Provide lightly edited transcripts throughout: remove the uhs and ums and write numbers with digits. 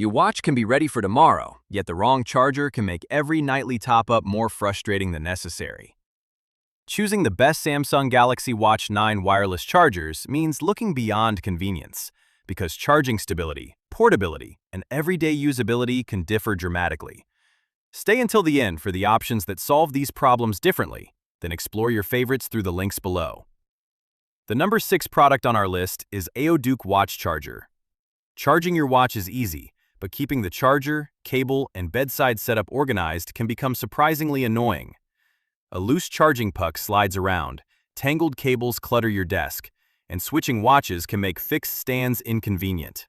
Your watch can be ready for tomorrow, yet the wrong charger can make every nightly top-up more frustrating than necessary. Choosing the best Samsung Galaxy Watch 9 wireless chargers means looking beyond convenience, because charging stability, portability, and everyday usability can differ dramatically. Stay until the end for the options that solve these problems differently, then explore your favorites through the links below. The number 6 product on our list is Aoduke Watch Charger. Charging your watch is easy, but keeping the charger, cable, and bedside setup organized can become surprisingly annoying. A loose charging puck slides around, tangled cables clutter your desk, and switching watches can make fixed stands inconvenient.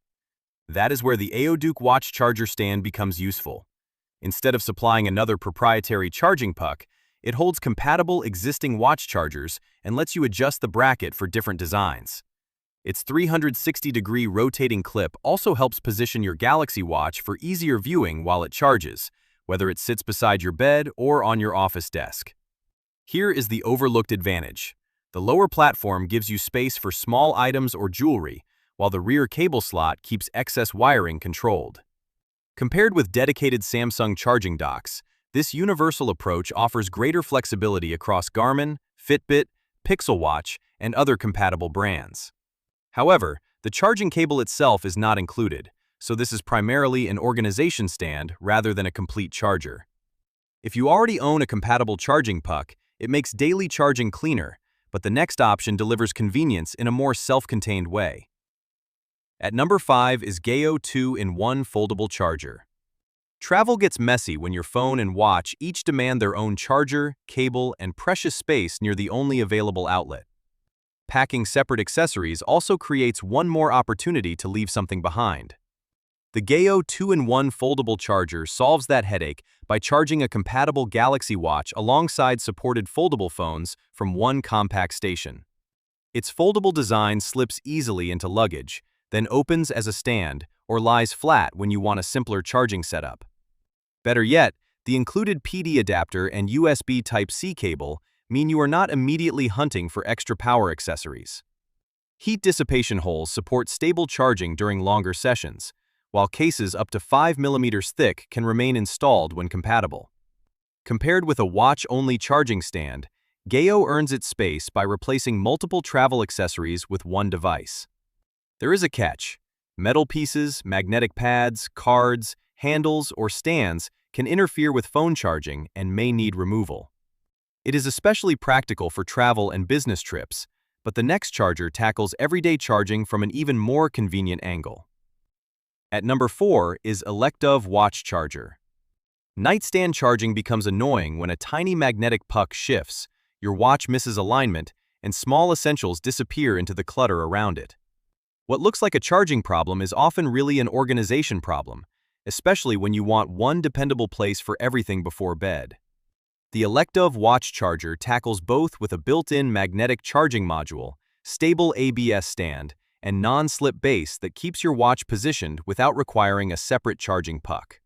That is where the Aoduke Watch Charger stand becomes useful. Instead of supplying another proprietary charging puck, it holds compatible existing watch chargers and lets you adjust the bracket for different designs. Its 360-degree rotating clip also helps position your Galaxy Watch for easier viewing while it charges, whether it sits beside your bed or on your office desk. Here is the overlooked advantage. The lower platform gives you space for small items or jewelry, while the rear cable slot keeps excess wiring controlled. Compared with dedicated Samsung charging docks, this universal approach offers greater flexibility across Garmin, Fitbit, Pixel Watch, and other compatible brands. However, the charging cable itself is not included, so this is primarily an organization stand rather than a complete charger. If you already own a compatible charging puck, it makes daily charging cleaner, but the next option delivers convenience in a more self-contained way. At number 5 is Geyo 2-in-1 Foldable Charger. Travel gets messy when your phone and watch each demand their own charger, cable, and precious space near the only available outlet. Packing separate accessories also creates one more opportunity to leave something behind. The Geyo 2-in-1 Foldable Charger solves that headache by charging a compatible Galaxy Watch alongside supported foldable phones from one compact station. Its foldable design slips easily into luggage, then opens as a stand or lies flat when you want a simpler charging setup. Better yet, the included PD adapter and USB Type-C cable mean you are not immediately hunting for extra power accessories. Heat dissipation holes support stable charging during longer sessions, while cases up to 5 mm thick can remain installed when compatible. Compared with a watch-only charging stand, Geyo earns its space by replacing multiple travel accessories with one device. There is a catch. Metal pieces, magnetic pads, cards, handles, or stands can interfere with phone charging and may need removal. It is especially practical for travel and business trips, but the next charger tackles everyday charging from an even more convenient angle. At number 4 is Elecdov Watch Charger. Nightstand charging becomes annoying when a tiny magnetic puck shifts, your watch misses alignment, and small essentials disappear into the clutter around it. What looks like a charging problem is often really an organization problem, especially when you want one dependable place for everything before bed. The Elecdov Watch Charger tackles both with a built-in magnetic charging module, stable ABS stand, and non-slip base that keeps your watch positioned without requiring a separate charging puck.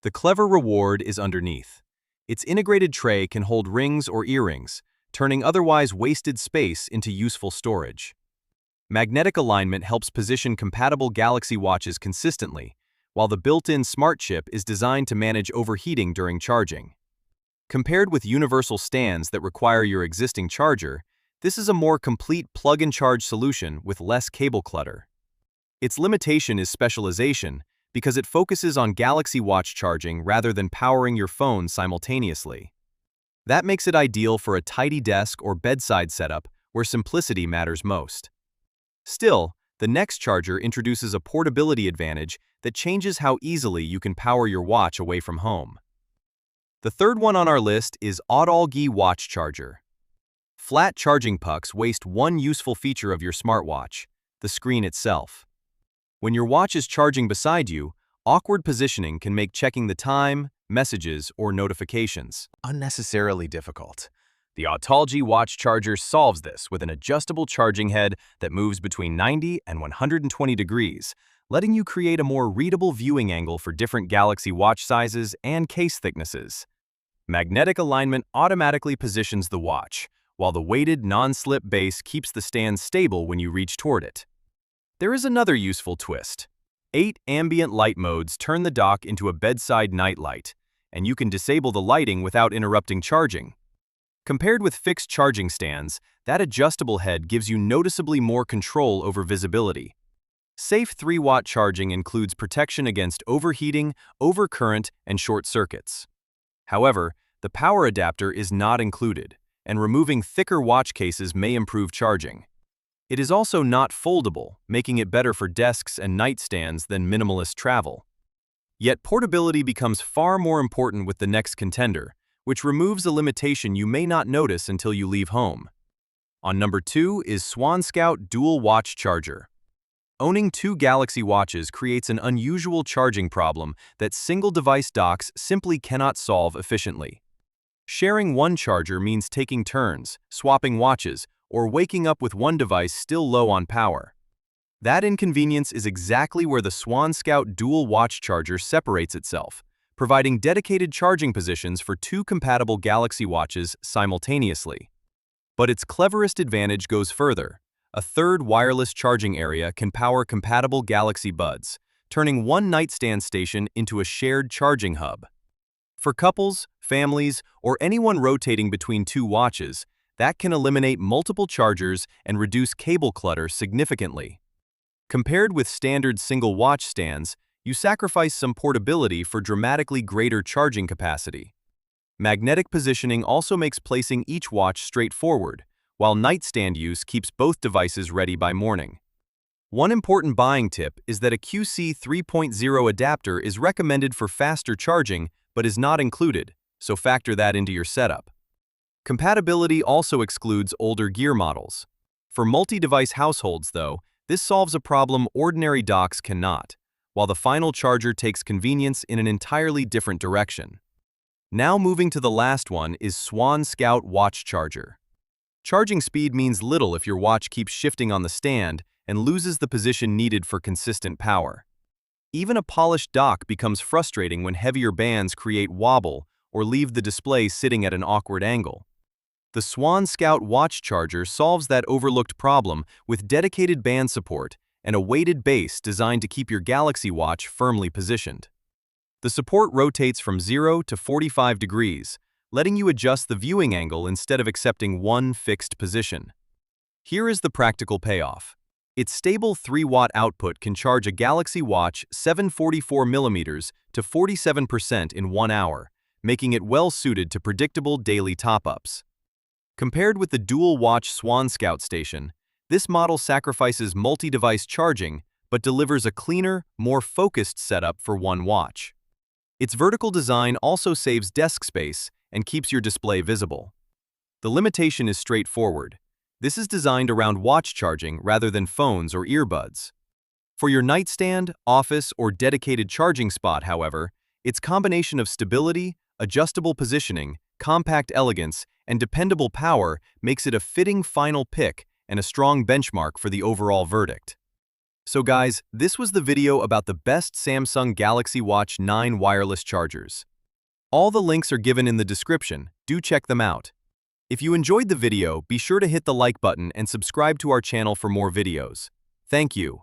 The clever reward is underneath. Its integrated tray can hold rings or earrings, turning otherwise wasted space into useful storage. Magnetic alignment helps position compatible Galaxy watches consistently, while the built-in smart chip is designed to manage overheating during charging. Compared with universal stands that require your existing charger, this is a more complete plug-and-charge solution with less cable clutter. Its limitation is specialization because it focuses on Galaxy Watch charging rather than powering your phone simultaneously. That makes it ideal for a tidy desk or bedside setup where simplicity matters most. Still, the next charger introduces a portability advantage that changes how easily you can power your watch away from home. The third one on our list is Autallgee Watch Charger. Flat charging pucks waste one useful feature of your smartwatch, the screen itself. When your watch is charging beside you, awkward positioning can make checking the time, messages, or notifications unnecessarily difficult. The Autallgee Watch Charger solves this with an adjustable charging head that moves between 90 and 120 degrees, letting you create a more readable viewing angle for different Galaxy watch sizes and case thicknesses. Magnetic alignment automatically positions the watch, while the weighted non-slip base keeps the stand stable when you reach toward it. There is another useful twist. 8 ambient light modes turn the dock into a bedside night light, and you can disable the lighting without interrupting charging. Compared with fixed charging stands, that adjustable head gives you noticeably more control over visibility. Safe 3-watt charging includes protection against overheating, overcurrent, and short circuits. However, the power adapter is not included, and removing thicker watch cases may improve charging. It is also not foldable, making it better for desks and nightstands than minimalist travel. Yet portability becomes far more important with the next contender, which removes a limitation you may not notice until you leave home. On number 2 is SwanScout Dual Watch Charger. Owning 2 Galaxy watches creates an unusual charging problem that single-device docks simply cannot solve efficiently. Sharing one charger means taking turns, swapping watches, or waking up with one device still low on power. That inconvenience is exactly where the SwanScout Dual Watch Charger separates itself, providing dedicated charging positions for 2 compatible Galaxy watches simultaneously. But its cleverest advantage goes further. A third wireless charging area can power compatible Galaxy Buds, turning one nightstand station into a shared charging hub. For couples, families, or anyone rotating between 2 watches, that can eliminate multiple chargers and reduce cable clutter significantly. Compared with standard single watch stands, you sacrifice some portability for dramatically greater charging capacity. Magnetic positioning also makes placing each watch straightforward, while nightstand use keeps both devices ready by morning. One important buying tip is that a QC 3.0 adapter is recommended for faster charging but is not included, so factor that into your setup. Compatibility also excludes older gear models. For multi-device households, though, this solves a problem ordinary docks cannot, while the final charger takes convenience in an entirely different direction. Now moving to the last one is SwanScout Watch Charger. Charging speed means little if your watch keeps shifting on the stand and loses the position needed for consistent power. Even a polished dock becomes frustrating when heavier bands create wobble or leave the display sitting at an awkward angle. The SwanScout Watch Charger solves that overlooked problem with dedicated band support and a weighted base designed to keep your Galaxy watch firmly positioned. The support rotates from 0 to 45 degrees, letting you adjust the viewing angle instead of accepting one fixed position. Here is the practical payoff. Its stable 3-watt output can charge a Galaxy Watch 744mm to 47% in 1 hour, making it well-suited to predictable daily top-ups. Compared with the dual-watch SwanScout station, this model sacrifices multi-device charging but delivers a cleaner, more focused setup for one watch. Its vertical design also saves desk space and keeps your display visible. The limitation is straightforward. This is designed around watch charging rather than phones or earbuds. For your nightstand, office, or dedicated charging spot, however, its combination of stability, adjustable positioning, compact elegance, and dependable power makes it a fitting final pick and a strong benchmark for the overall verdict. So guys, this was the video about the best Samsung Galaxy Watch 9 wireless chargers. All the links are given in the description, do check them out. If you enjoyed the video, be sure to hit the like button and subscribe to our channel for more videos. Thank you.